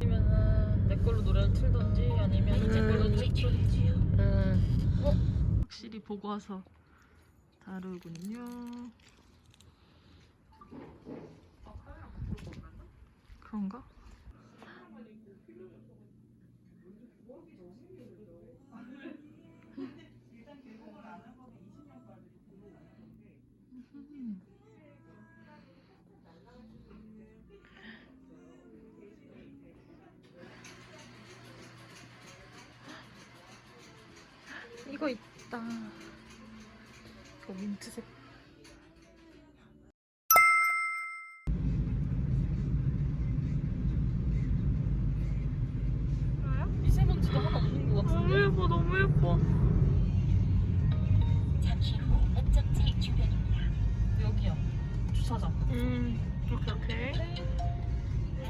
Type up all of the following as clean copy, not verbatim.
아니면은 내 걸로 노래를 틀던지 아니면 제 걸로 틀던지. 확실히 보고 와서 다르군요. 그런가? 이거 있다. 이거 민트색. 미세먼지도 하나 없는 것 같은데? 너무 예뻐, 너무 예뻐. 잠시 후 목적지 주변입니다. 여기야. 주차장. 오케이.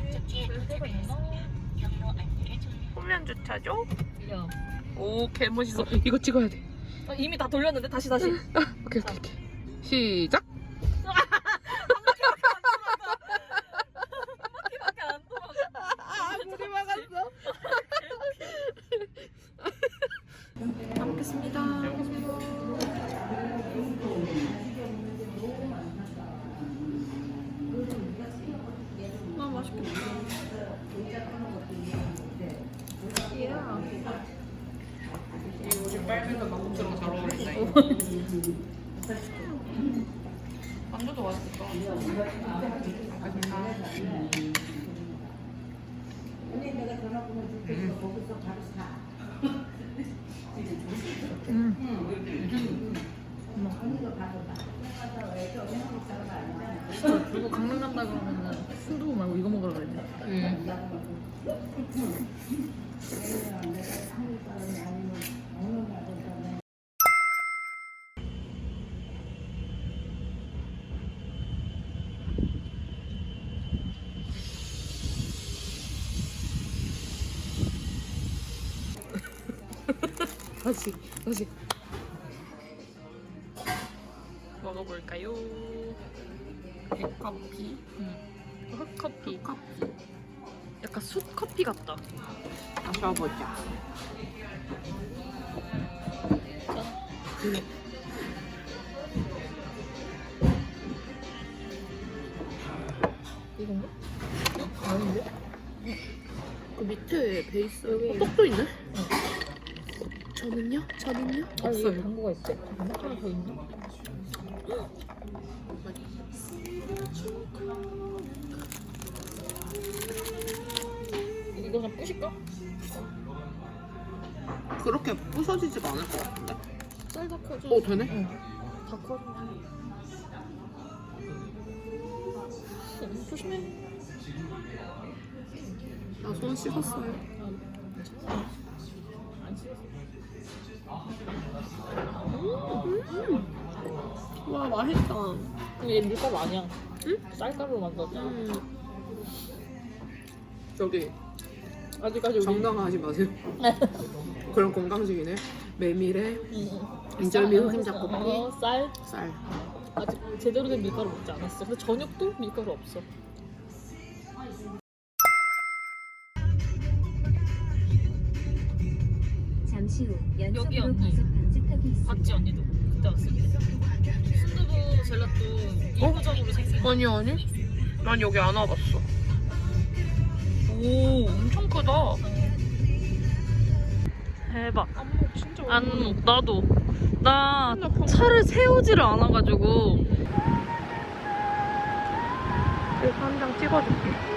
목적지에 도착하였습니다. 경로 안내를 종료. 후면 주차죠? 야. 오, 개멋있어. 이거 찍어야 돼. 이미 다 돌렸는데 다시. 오케이. 시작. 바퀴밖에 안 돌아. 물이 막았어. 잘 먹겠습니다. 맛있겠다. 이 옷이 빨면서 만두랑 잘 어울린다. 만두도 맛있겠다. 이거 강릉 간다 그러면은 순두부 말고 이거 먹으라 그랬네. 다시 먹어볼까요? 백커피. 흑커피. 약간 숯커피 같다. 마셔보자. 이건가? 아닌데? 그 밑에 베이스 떡도 있네? 저는요? 없어요. 광고가 있어. 하나 더 있나? 이거 그냥 부실까? 그렇게 부서지지가 않을 것 같은데? 쌀다 커져. 되네? 응. 다 커져. 조심해. 나 손 씻었어요. 안 씻었어. 와, 맛있다. 근데 얘 밀가루 아니야. 응? 쌀가루로 만들었잖아. 저기 아직까지 우리 정당하지 마세요. 그런 건강식이네. 메밀에 인절미 흑임잡곡기 쌀. 쌀. 아직 제대로 된 밀가루 먹지 않았어. 근데 저녁도 밀가루 없어. 잠시 후 여기 연속으로 언니. 과속 방지턱이 있습니다. 봤지 언니도 그때 왔을 때. 순두부 젤라또 이구점으로 생겼어. 아니. 난 여기 안 와봤어. 오, 엄청 크다. 대박. 안목 진짜 안 나도 나 차를 세우지를 않아가지고. 그래서 한 장 찍어줄게.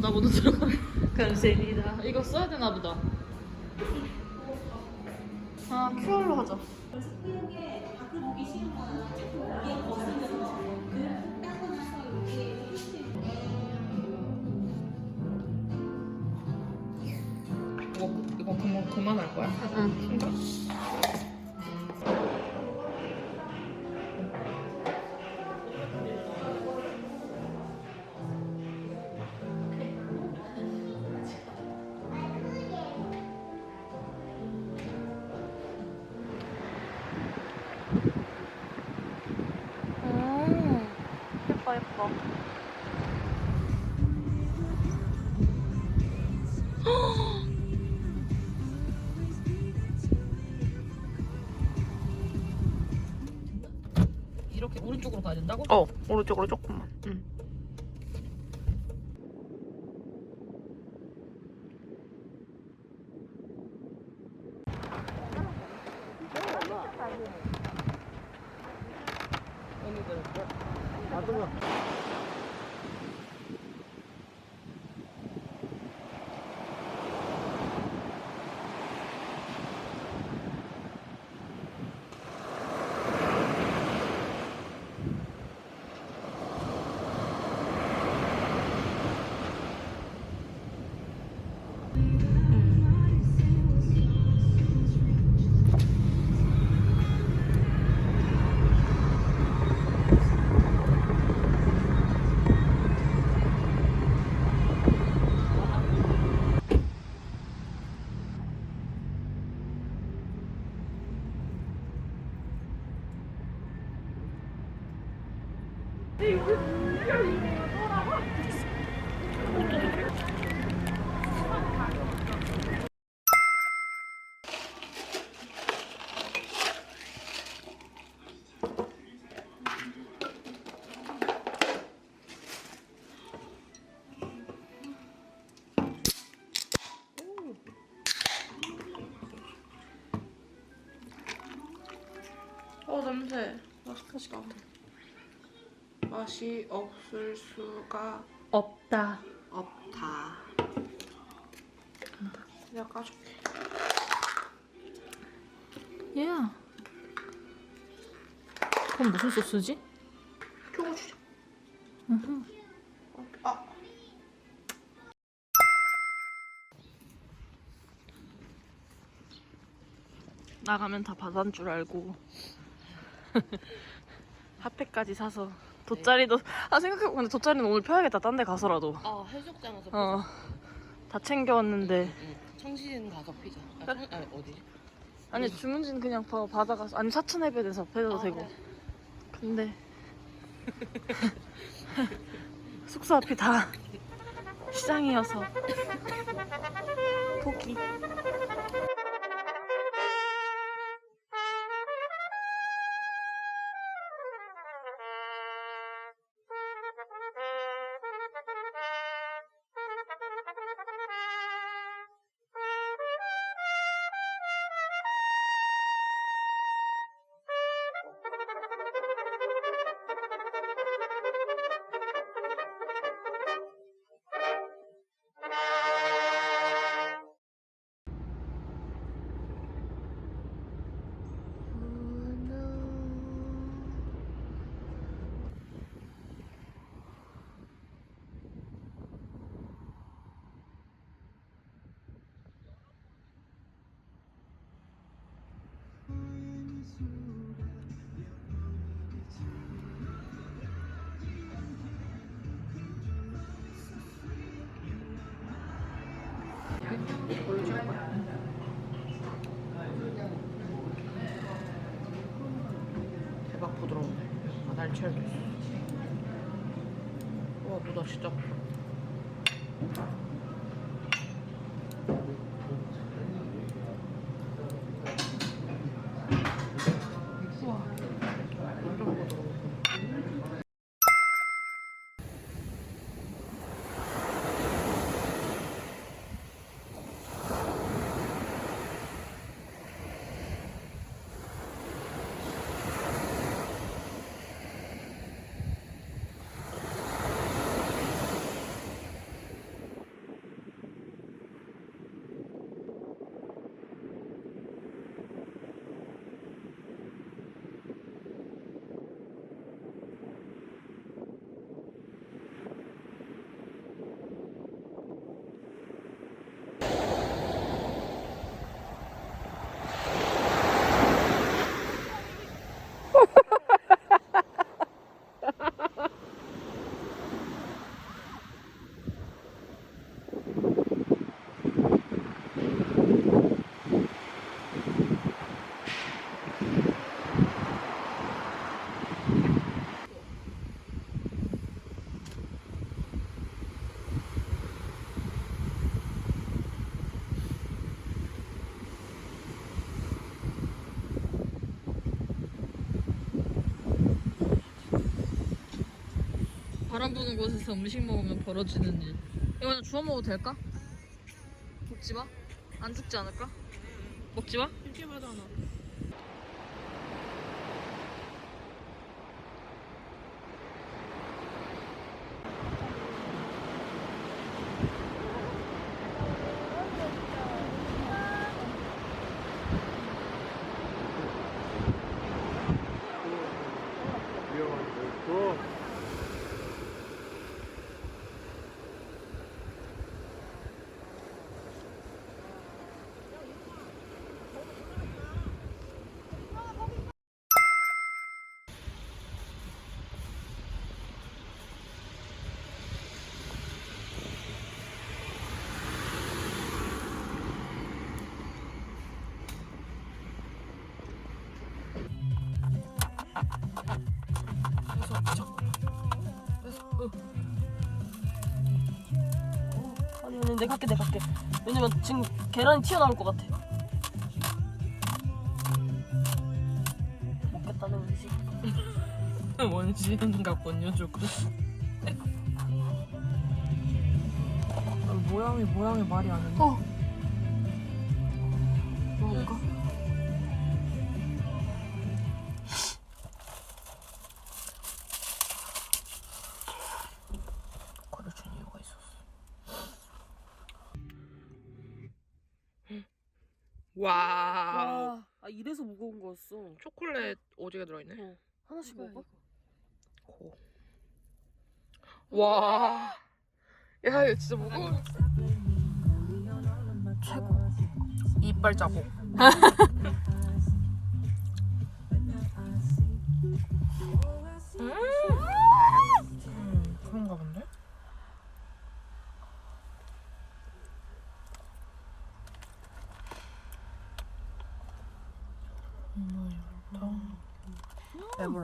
나 먼저 들어가. 감사합니다. 이거 써야 되나 보다. 아, QR로 하자. 이거 그만할 거야? 응. 예뻐 예뻐. 이렇게 오른쪽으로 가야 된다고? 오른쪽으로 조금만. 응. 냄새 맛있을 것 같아. 맛이 없을 수가 없다. 없다. 내가 까줄게. 얘야. 그럼 무슨 소스지? 저거 주자. 으흠. 아. 나가면 다 바다인 줄 알고 핫팩까지 사서 돗자리도 생각해보면 돗자리는 오늘 펴야겠다. 딴 데 가서라도. 해수욕장에서 다 챙겨왔는데. 청신 가서 피자. 아니 어디지? 아니 주문진 그냥 바다 가서 아니 사천 해변에서 펴도 되고. 근데 숙소 앞이 다 시장이어서 포기. 보여줄 거야. 대박 부드러운데. 아, 날치알도 있어. 와, 보다 진짜. 우와. 완전 부드러워. 바람 부는 곳에서 음식 먹으면 벌어지는 일. 이거 그냥 주워 먹어도 될까? 먹지 마. 안 죽지 않을까? 먹지 마. 심심하잖아. 아니 내가 갈게. 왜냐면 지금 계란이 튀어나올 것 같아. 먹겠다는 의지. 원시인가 권유주고. 모양이 말이 안 해. 먹을까? 가르친 이유가 있었어. 와우. 아 이래서 무거운 거였어. 초콜릿 오지게 들어있네. 하나씩 먹어? 고. 와. 야 이거 진짜 무거워. 최고. 이빨 자국. 그런가 본데? 배불러.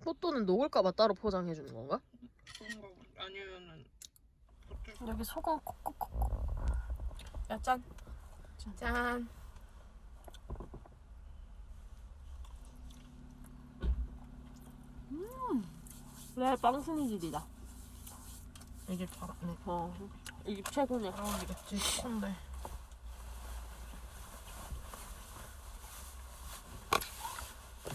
포토는 녹을까봐 따로 포장해 주는 건가? 아니면은 여기 소금 콕콕콕. 야 짠. 짠. 그래 빵순이 집이다. 이게 잘하네. 이 집 최고네. 그러겠지. 컨데.